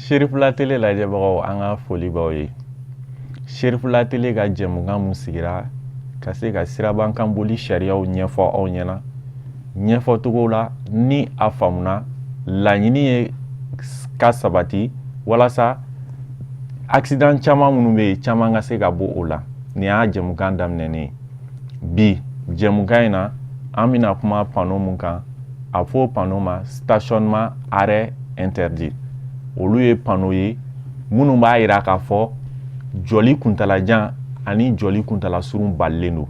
Cherifula Tele lajɛbagaw an ka foli b'aw ye. Cherifula Tele ka jɛmukan mun sigira ka se ka sirabankan boli sariyaw ɲɛfɔ aw ɲɛna. Ɲɛfɔtogo la ni a faamuna laɲini ye ka sabati walasa accident caman minnu bɛ yen caman ka se ka bɔ o la. Ni y'a jɛmukan daminɛnen bi jɛmukan in na an bɛna kuma panneau mun kan a fɔ panneau ma stationnement arrêt interdit. Olu ye panneau ye minnu b'a yira k'a fɔ jɔli kuntalajan ani jɔli kuntala surun balilen don.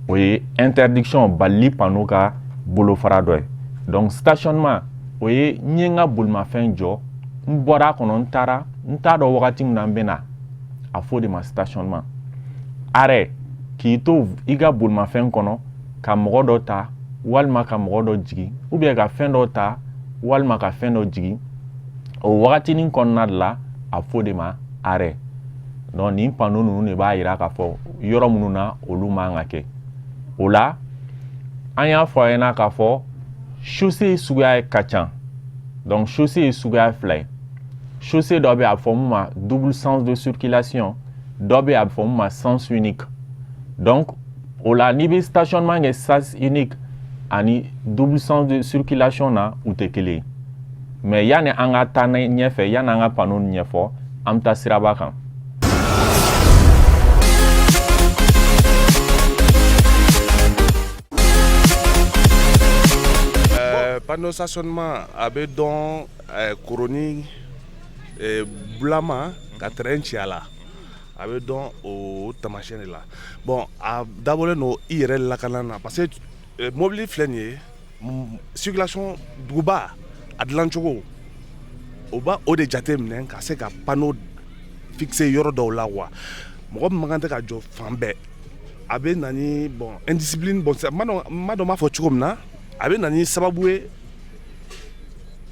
O ye interdiction bali panneau ka bolofara dɔ ye. Donc stationnement o ye n ye n ka bolimafɛn jɔ n bɔra kɔnɔ n taara n t'a dɔn wagati min na n bɛna a fɔ de ma stationnement. Arrêt k'i to i ka bolimafɛn kɔnɔ ka mɔgɔ dɔ ta walima ka mɔgɔ dɔ jigin ou bien ka fɛn dɔ ta walima ka fɛn dɔ jigin. O wagatinin kɔnɔna de la a fɔ de ma arrêt. Donc nin panneau ninnu de b'a yira k'a fɔ yɔrɔ minnu na olu man ka kɛ. O la an y'a fɔ a ɲɛna k'a fɔ chaussée suguya ka ca. Donc chaussée ye suguya fila ye. Chaussée dɔ bɛ a fɔ mun ma double sens de circulation, dɔ bɛ a fɔ mun ma sens unique. Donc o la n'i bɛ stationnement kɛ sens unique ani double sens de circulation na u tɛ kelen ye. Mais yani an ka taa ɲɛfɛ yani an ka panneau ɲɛfɔ an bɛ taa siraba kan. Panneau stationnement a bɛ dɔn koroni bulama ka terrain ci a la a bɛ dɔn o tamasiyɛn de la. Bon a dabɔlen don i yɛrɛ lakana na parce que mobili filɛ nin ye circulation duguba a dilancogo o b'a o de jate minɛ ka se ka panneau fixer yɔrɔ dɔw la wa mɔgɔ min man kan tɛ ka jɔ fan bɛɛ a bɛ na ni bon indiscipline bon ma dɔn m'a fɔ cogo min na a bɛ na ni sababu ye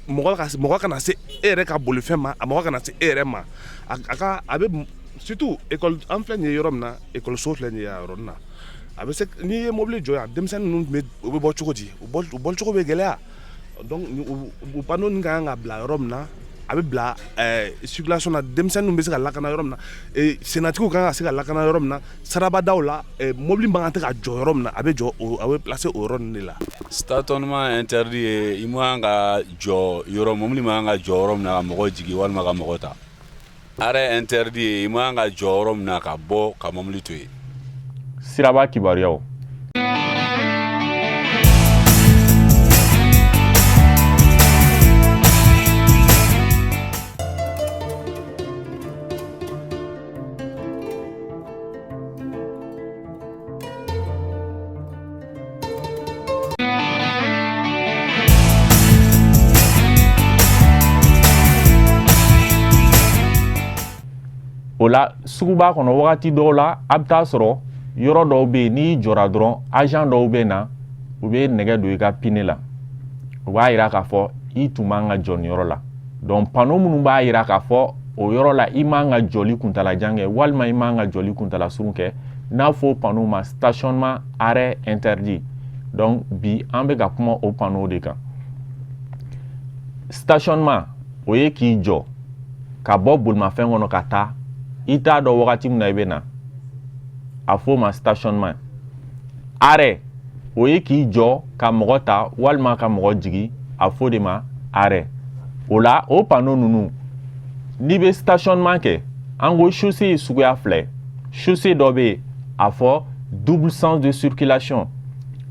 mɔgɔ kana se e yɛrɛ ka bolifɛn ma a mɔgɔ kana se e yɛrɛ ma a bɛ surtout école an filɛ nin ye yɔrɔ min na école so filɛ nin ye a yɔrɔnin na a bɛ se n'i ye mobili jɔ yan denmisɛnnin ninnu u bɛ bɔ cogo di u bɔcogo bɛ gɛlɛya. Donc u panneau nin kan ka bila yɔrɔ min na a bɛ bila circulation na denmisɛnninw bɛ se ka lakana yɔrɔ min na senatigiw kan ka se ka lakana yɔrɔ min na sarabadaw la mobili man kan tɛ ka jɔ yɔrɔ min na a bɛ jɔ a bɛ placer o yɔrɔ ninnu de la. Stationnement interdit ye i man ka jɔ yɔrɔ mobili man ka jɔ yɔrɔ min na ka mɔgɔ jigin walima ka mɔgɔ ta. Arrêt interdit ye i man ka jɔ yɔrɔ min na ka bɔ ka mobili to yen. Siraba kibaruyaw. O la suguba kɔnɔ wagati dɔw la a bɛ taa sɔrɔ yɔrɔ dɔw bɛ yen n'i jɔra dɔrɔn agent dɔw bɛ na u bɛ nɛgɛ don i ka pine la u b'a yira k'a fɔ i tun man ka jɔ nin yɔrɔ la. Donc panneau minnu b'a yira k'a fɔ o yɔrɔ la i man ka jɔli kuntalajan kɛ walima i man ka jɔli kuntala surun kɛ n'a fɔ panneau ma stationnement arrêt interdit. Donc bi an bɛ ka kuma o panneau de kan. Stationnement o ye k'i jɔ ka bɔ bolimafɛn kɔnɔ ka taa i t'a dɔn wagati min na i bɛ na a fɔ ma stationnement. Arrêt o ye k'i jɔ ka mɔgɔ ta walima ka mɔgɔ jigin a fɔ de ma arrêt. O la o panneau ninnu n'i bɛ stationnement kɛ an ko chaussée ye suguya fila ye. Chaussée dɔ bɛ yen a fɔ double sens de circulation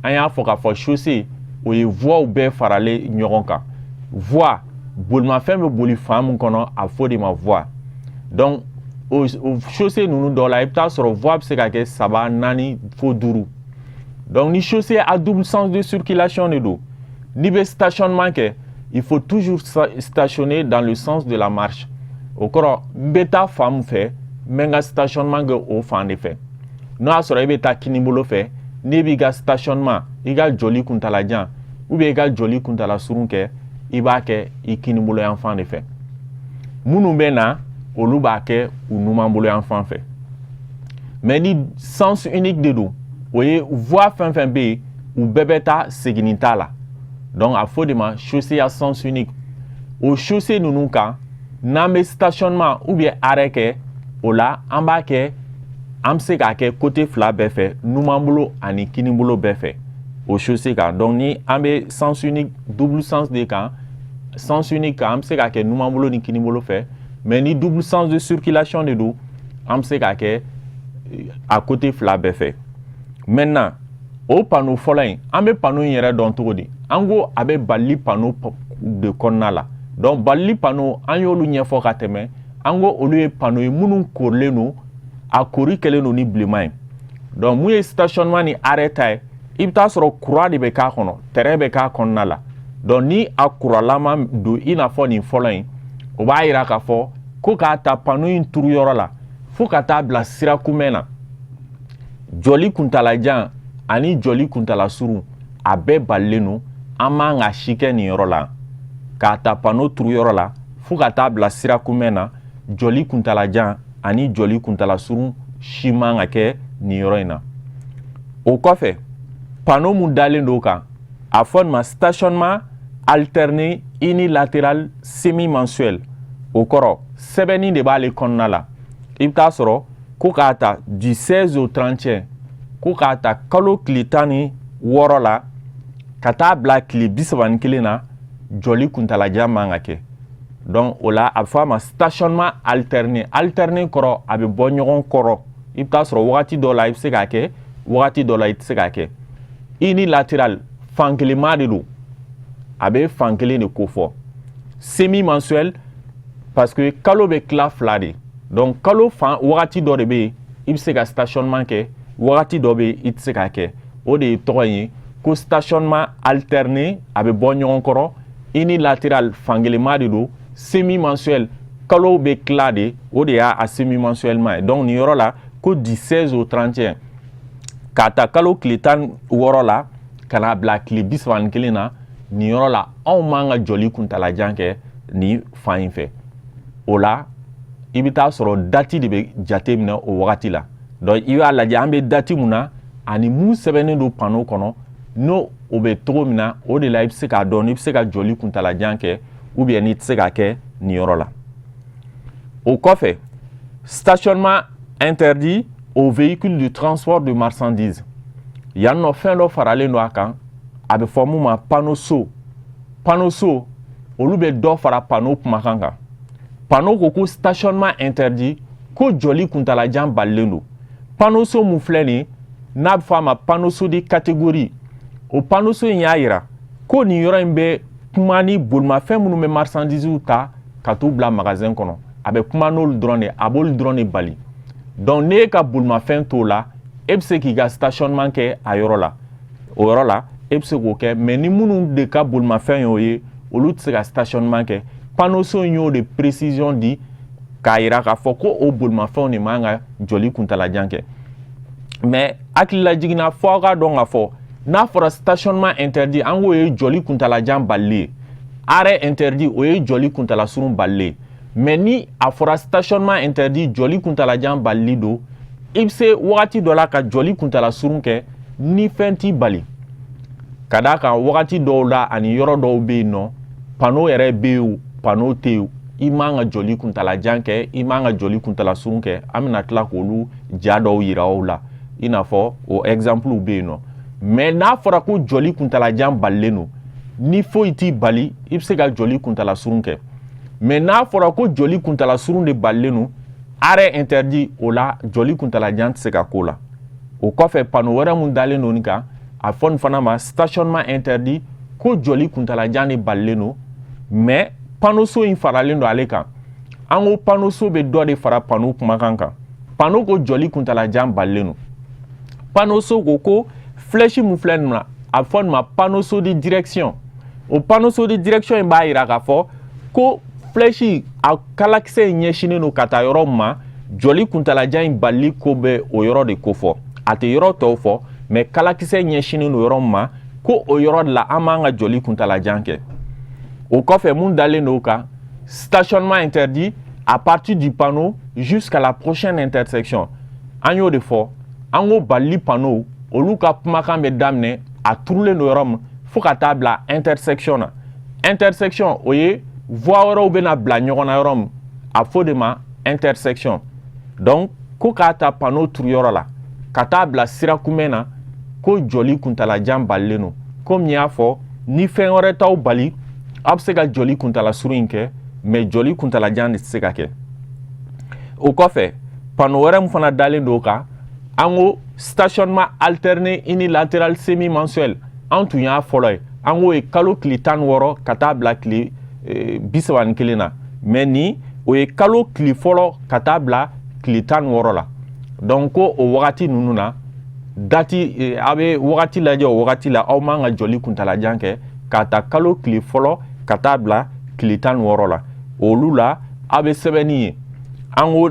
an y'a fɔ k'a fɔ chaussée o ye voies bɛɛ faralen ɲɔgɔn kan. Voie bolimafɛn bɛ boli fan min kɔnɔ a fɔ de ma voie. Donc o chaussée ninnu dɔw la i bɛ taa sɔrɔ voie bɛ se ka kɛ 3, 4 fo 5. Donc ni chaussée a double sens de circulation de don n'i bɛ stationnement kɛ il faut toujours stationner dans le sens de la marche. O kɔrɔ n bɛ taa fan min fɛ n bɛ n ka stationnement kɛ o fan de fɛ. N'o y'a sɔrɔ i bɛ taa kinibolo fɛ n'i b'i ka stationnement i ka jɔli kuntalajan ou bien i ka jɔli kuntala surun kɛ i b'a kɛ i kinibolo yan fan de fɛ. Minnu bɛ na olu b'a kɛ u numanbolo yan fan fɛ. Mais ni sens unique de don o ye voie fɛn fɛn bɛ yen u bɛɛ bɛ taa seginni t'a la. Donc a fɔ de ma chaussée à sens unique. O chaussée ninnu kan n'an bɛ stationnement ou bien arrêt kɛ o la an b'a kɛ an bɛ se k'a kɛ côté fila bɛɛ fɛ numan bolo ani kini bolo bɛɛ fɛ o chaussée kan donc ni an bɛ sens unique double sens de kan sens unique kan an bɛ se k'a kɛ numan bolo ni kini bolo fɛ mais ni double sens de circulation de don an bɛ se k'a kɛ a côté fila bɛɛ fɛ maintenant o panneau fɔlɔ in an bɛ panneau in yɛrɛ dɔn cogo di an ko a bɛ balili panneau de kɔnɔna la donc balili panneau an y'olu ɲɛfɔ ka tɛmɛ an ko olu ye panneau ye minnu korilen don a kori kɛlen don ni bilenman ye donc mun ye stationnement ni arrêt ta ye i bɛ taa sɔrɔ courant de bɛ k'a kɔnɔ terrain bɛ k'a kɔnɔna la donc ni a courant-lama don i n'a fɔ nin fɔlɔ in o b'a yira k'a fɔ ko k'a ta panneau in turu yɔrɔ la fo ka taa bila sira kunbɛn na jɔli kuntalajan ani jɔli kuntala surun a bɛɛ balilen don an man ka si kɛ nin yɔrɔ la k'a ta panneau turu yɔrɔ la fo ka taa bila sira kunbɛn na jɔli kuntalajan ani jɔli kuntala surun si man ka kɛ nin yɔrɔ in na o kɔfɛ panneau mun dalen don kan a fɔ nin ma stationnement alterné unilatéral semi-mensuel o kɔrɔ sɛbɛnni de b'ale kɔnɔna la i bɛ taa sɔrɔ ko k'a ta du 16 au 31 ko k'a ta kalo tile 16 la ka taa bila tile 31 na jɔli kuntalajan man ka kɛ donc o la a bɛ fɔ a ma stationnement alterné alterné kɔrɔ a bɛ bɔ ɲɔgɔn kɔrɔ i bɛ taa sɔrɔ wagati dɔ la i bɛ se k'a kɛ wagati dɔ la i tɛ se k'a kɛ unilatéral fankelenma de don a bɛ fankelen de kofɔ semi mensuel parce que kalo bɛ tila fila de donc kalo fan wagati dɔ de bɛ yen i bɛ se ka stationnement kɛ wagati dɔ bɛ yen i tɛ se k'a kɛ o de ye tɔgɔ in ye ko stationnement alterné a bɛ bɔ ɲɔgɔn kɔrɔ unilatéral fankelenma de don semi mensuel kalo bɛ tila de o de y'a semi mensuellement ye donc nin yɔrɔ la ko du 16 au 31 k'a ta kalo tile 16 la ka na bila tile 31 na nin yɔrɔ la anw man ka jɔli kuntalajan kɛ nin fan in fɛ o la i bɛ taa sɔrɔ dati de bɛ jate minɛ o wagati la donc i b'a lajɛ an bɛ dati mun na ani mun sɛbɛnnen don panneau kɔnɔ n'o o bɛ cogo min na o de la i bɛ se k'a dɔn n'i bɛ se ka jɔli kuntalajan kɛ ou bien n'i tɛ se k'a kɛ nin yɔrɔ la o kɔfɛ stationnement interdit aux véhicules de transport de marchandises yan nɔ fɛn dɔ faralen don a kan a bɛ fɔ mun ma panneau so olu bɛ dɔ fara panneau kumakan kan panneau ko stationnement interdit ko jɔli kuntalajan balilen don panneau so mun filɛ nin n'a bɛ fɔ a ma panneau so de catégorie o panneau so in y'a yira ko nin yɔrɔ in bɛ kuma ni bolimafɛn minnu bɛ marchandises ta ka t'u bila magasin kɔnɔ a bɛ kuma n'olu dɔrɔn de a b'olu dɔrɔn de bali donc n'e ka bolimafɛn t'o la e bɛ se k'i ka stationnement kɛ a yɔrɔ la o yɔrɔ la e bɛ se k'o kɛ mais ni minnu de ka bolimafɛn y'o ye olu tɛ se ka stationnement kɛ panneau so in y'o de précision di k'a yira k'a fɔ ko o bolimafɛnw de man ka jɔli kuntalajan kɛ mais hakililajiginna fɔ aw ka dɔn k'a fɔ n'a fɔra stationnement interdit an k'o ye jɔli kuntalajan balili ye arrêt interdit o ye jɔli kuntala surun balili ye mais ni a fɔra stationnement interdit jɔli kuntalajan balili don i bɛ se wagati dɔ la ka jɔli kuntala surun kɛ ni fɛn t'i bali ka d'a kan wagati dɔw la ani yɔrɔ dɔw bɛ yen nɔ panneau yɛrɛ bɛ yen o panneau tɛ yen i man ka jɔli kuntalajan kɛ i man ka jɔli kuntala surun kɛ an bɛna tila k'olu ja dɔw yira aw la i n'a fɔ o exemple bɛ yen nɔ mais n'a fɔra ko jɔli kuntalajan balilen don ni foyi t'i bali i bɛ se ka jɔli kuntala surun kɛ mais n'a fɔra ko jɔli kuntala surun de balilen don arrêt interdit o la jɔli kuntalajan tɛ se ka k'o la o kɔfɛ panneau wɛrɛ mun dalen don nin kan a fɔ nin fana ma stationnement interdit ko jɔli kuntalajan de balilen don mais panneau so in faralen don ale kan an ko panneau so bɛ dɔ de fara panneau kumakan kan panneau ko jɔli kuntalajan balilen don panneau so ko flèche mun filɛ nin na a fɔ nin ma panneau so de direction o panneau so de direction in b'a yira k'a fɔ ko flèche a kalakisɛ in ɲɛsinnen don ka taa yɔrɔ min ma jɔli kuntalajan in balili ko bɛ o yɔrɔ de kofɔ a tɛ yɔrɔ tɔw fɔ mais kalakisɛ ɲɛsinnen don yɔrɔ min ma ko o yɔrɔ de la an b'an ka jɔli kuntalajan kɛ o kɔfɛ mun dalen don o kan stationnement interdit à partir du panneau jusqu'à la prochaine intersection an y'o de fɔ an ko balili panneau olu ka kumakan bɛ daminɛ a turulen don yɔrɔ min fo ka taa bila intersection na intersection o ye voie wɛrɛw bɛna bila ɲɔgɔn na yɔrɔ min a fɔ de ma intersection donc ko k'a ta panneau turu yɔrɔ la ka taa bila sira kunbɛn na ko jɔli kuntalajan balilen don komi n y'a fɔ ni fɛn wɛrɛ t'aw bali aw bɛ se ka jɔli kuntala surun in kɛ mais jɔli kuntalajan de tɛ se ka kɛ o kɔfɛ panneau wɛrɛ min fana dalen don o kan an ko stationnement alterné unilatéral semi mensuel an tun y'a fɔlɔ ye an k'o ye kalo tile 16 ka taa bila tile 31 na mais ni o ye kalo tile fɔlɔ ka taa bila tile 16 la donc ko o wagati ninnu na dati a bɛ wagati lajɛ o wagati la aw man ka jɔli kuntalajan kɛ ka ta kalo tile fɔlɔ ka taa bila tile 16 la olu la a bɛ sɛbɛnni ye an ko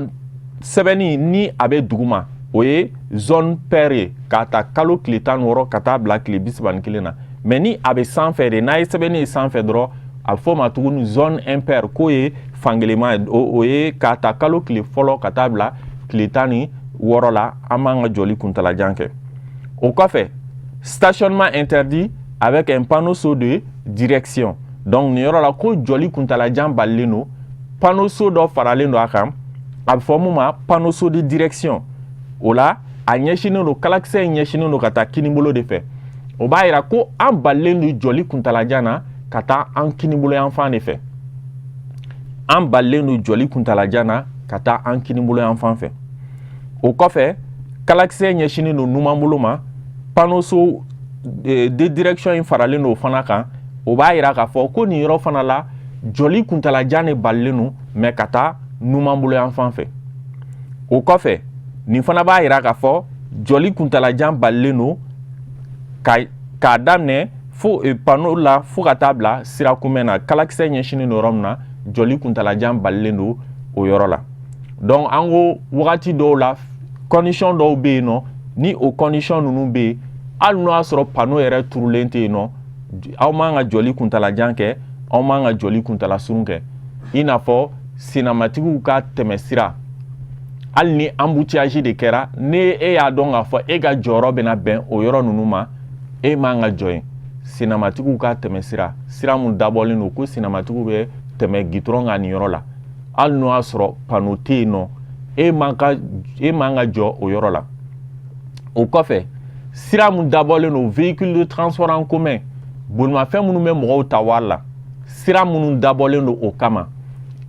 sɛbɛnni ni a bɛ duguma o ye zone paire ye ka ta kalo tile 16 ka taa bila tile 31 na mais ni a bɛ sanfɛ de n'a ye sɛbɛnni ye sanfɛ dɔrɔn a bɛ fɔ o ma tuguni zone impaire k'o ye fangelema ye o ye ka ta kalo tile fɔlɔ ka taa bila tile 16 la an b'an ka jɔli kuntalajan kɛ o kɔfɛ stationnement interdit avec un panneau so de direction donc nin yɔrɔ la ko jɔli kuntalajan balilen don panneau so dɔ faralen don a kan a bɛ fɔ mun ma panneau so de direction o la a ɲɛsinnen don kalakisɛ in ɲɛsinnen don ka taa kinibolo de fɛ o b'a yira ko an balilen don jɔli kuntalajan na ka taa an kinibolo yan fan de fɛ an balilen don jɔli kuntalajan na ka taa an kinibolo yan fan fɛ o kɔfɛ kalakisɛ ɲɛsinnen don numanbolo ma panneau so de direction in faralen don o fana kan o b'a yira k'a fɔ ko nin yɔrɔ fana la jɔli kuntalajan de balilen don mais ka taa numanbolo yan fan fɛ o kɔfɛ nin fana b'a yira k'a fɔ jɔli kuntalajan balilen don k'a daminɛ fo panneau la fo ka taa bila sira kunbɛn na kalakisɛ ɲɛsinnen don yɔrɔ min na jɔli kuntalajan balilen don o yɔrɔ la donc an ko wagati dɔw la condition dɔw bɛ yen nɔ ni o condition ninnu bɛ yen hali n'o y'a sɔrɔ panneau yɛrɛ turulen tɛ yen nɔ aw man ka jɔli kuntalajan kɛ aw man ka jɔli kuntala surun kɛ i n'a fɔ senamatigiw ka tɛmɛsira hali ni embouteillage de kɛra ni e y'a dɔn k'a fɔ e ka jɔyɔrɔ bɛna bɛn o yɔrɔ ninnu ma e man ka jɔ yen senamatigiw ka tɛmɛsira sira mun dabɔlen don ko senamatigiw bɛ tɛmɛ gitɔrɔn kan nin yɔrɔ la hali n'o y'a sɔrɔ panneau tɛ yen nɔ e man ka jɔ o yɔrɔ la o kɔfɛ sira mun dabɔlen don véhicule de transport en commun bolimafɛn minnu bɛ mɔgɔw ta wari la sira minnu dabɔlen don o kama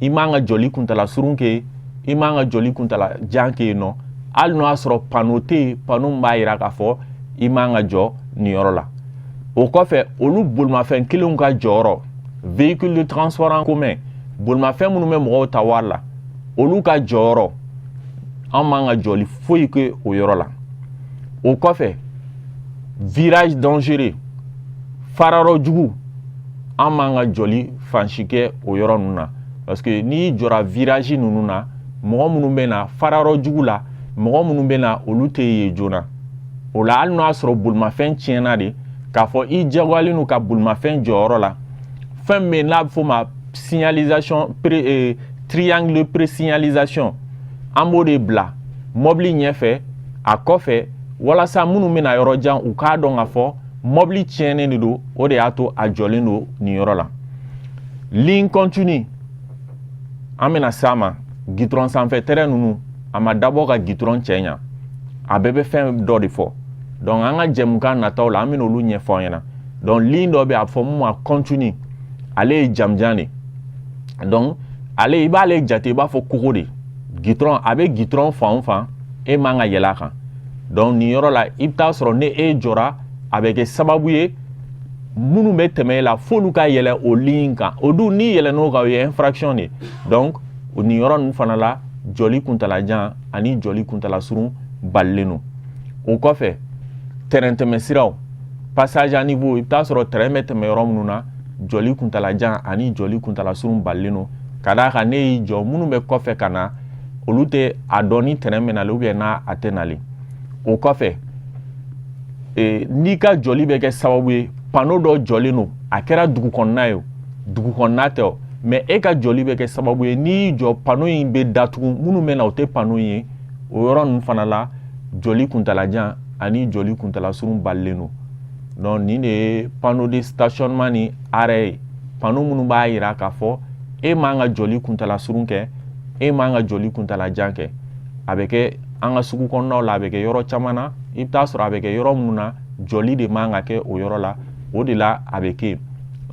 i man ka jɔli kuntala surun kɛ i man ka jɔli kuntala jan kɛ yen nɔ hali n'o y'a sɔrɔ panneau tɛ yen panneau min b'a yira k'a fɔ i man ka jɔ nin yɔrɔ la o kɔfɛ olu bolimafɛn kelenw ka jɔyɔrɔ véhicule de transport en commun bolimafɛn minnu bɛ mɔgɔw ta wari la olu ka jɔyɔrɔ an man ka jɔli foyi kɛ o yɔrɔ la o kɔfɛ virage dangereux farayɔrɔ jugu an man ka jɔli fansi kɛ o yɔrɔ ninnu na parce que n'i jɔra virage ninnu na mɔgɔ minnu bɛ na farayɔrɔ jugu la mɔgɔ minnu bɛ na olu tɛ yen joona o la hali n'o y'a sɔrɔ bolimafɛn tiɲɛna de k'a fɔ i diyagoyalen don ka bolimafɛn jɔyɔrɔ la fɛn min bɛ yen n'a bɛ fɔ o ma signalisation triangle de pré-signalisation an b'o de bila mɔbili ɲɛfɛ a kɔfɛ walasa minnu bɛna yɔrɔ jan u k'a dɔn k'a fɔ mɔbili tiɲɛnen de don o de y'a to a jɔlen don nin yɔrɔ la ligne continue an bɛna s'a ma gitɔrɔn sanfɛ tɛrɛ ninnu a ma dabɔ ka gitɔrɔn cɛ ɲa a bɛɛ bɛ fɛn dɔ de fɔ donc an ka jɛmukan nataw la an bɛna olu ɲɛfɔ an ɲɛna donc ligne dɔ bɛ a fɔ mun ma continue ale ye jamjan de donc ale i b'ale jate i b'a fɔ kogo de gitɔrɔn a bɛ gitɔrɔn fan o fan e man ka yɛlɛ a kan donc nin yɔrɔ la i bɛ taa sɔrɔ ni e jɔra a bɛ kɛ sababu ye minnu bɛ tɛmɛ e la f'olu ka yɛlɛ o ligne kan o dun ni yɛlɛn'o kan o ye infraction de donc nin yɔrɔ ninnu fana la jɔli kuntalajan ani jɔli kuntala surun balilen don o kɔfɛ terrain tɛmɛsiraw passage à niveau i bɛ taa sɔrɔ terrain bɛ tɛmɛ yɔrɔ minnu na jɔli kuntalajan ani jɔli kuntala surun balilen don ka d'a kan ne y'i jɔ minnu bɛ kɔfɛ ka na olu tɛ a dɔn ni terrain bɛ nalen ou bien n'a a tɛ nalen o kɔfɛ n'i ka jɔli bɛ kɛ sababu ye panneau dɔ jɔlen don a kɛra dugu kɔnɔna ye o dugu kɔnɔna tɛ o mais e ka jɔli bɛ kɛ sababu ye n'i y'i jɔ panneau in bɛ datugu minnu bɛ na o tɛ panneau in ye o yɔrɔ ninnu fana la jɔli kuntalajan ani jɔli kuntala surun balilen don donc nin de ye panneau de stationnement ni arrêt ye panneau minnu b'a yira k'a fɔ e man ka joli kuntala surun kɛ, e man ka joli kuntala jan kɛ. A bɛ kɛ an ka sugu kɔnɔnaw la, a bɛ kɛ yɔrɔ caman na, i bɛ taa sɔrɔ a bɛ kɛ yɔrɔ minnu na joli de man ka kɛ o yɔrɔ la. O de la a bɛ kɛ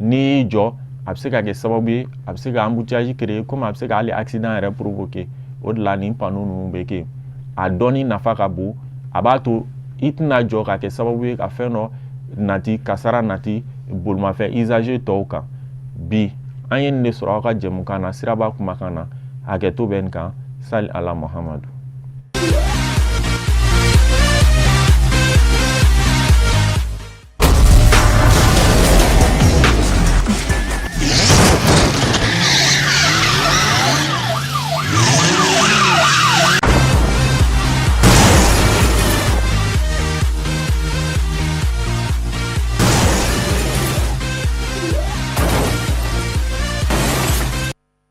n'i y'i jɔ a bɛ se ka kɛ sababu ye, a bɛ se ka embouteillage créer, comme a bɛ se ka hali accident yɛrɛ provoquer. O de la nin panneau ninnu bɛ kɛ. A dɔnni nafa ka bon, a b'a to i tɛna jɔ ka kɛ sababu ye ka fɛn dɔ nati, kasara nati bolimafɛn usager tɔw kan. Bi an ye nin de sɔrɔ aw ka jɛmukan na, Siraba kumakan na. Hakɛto bɛ nin kan. Sali ala Muhamadu.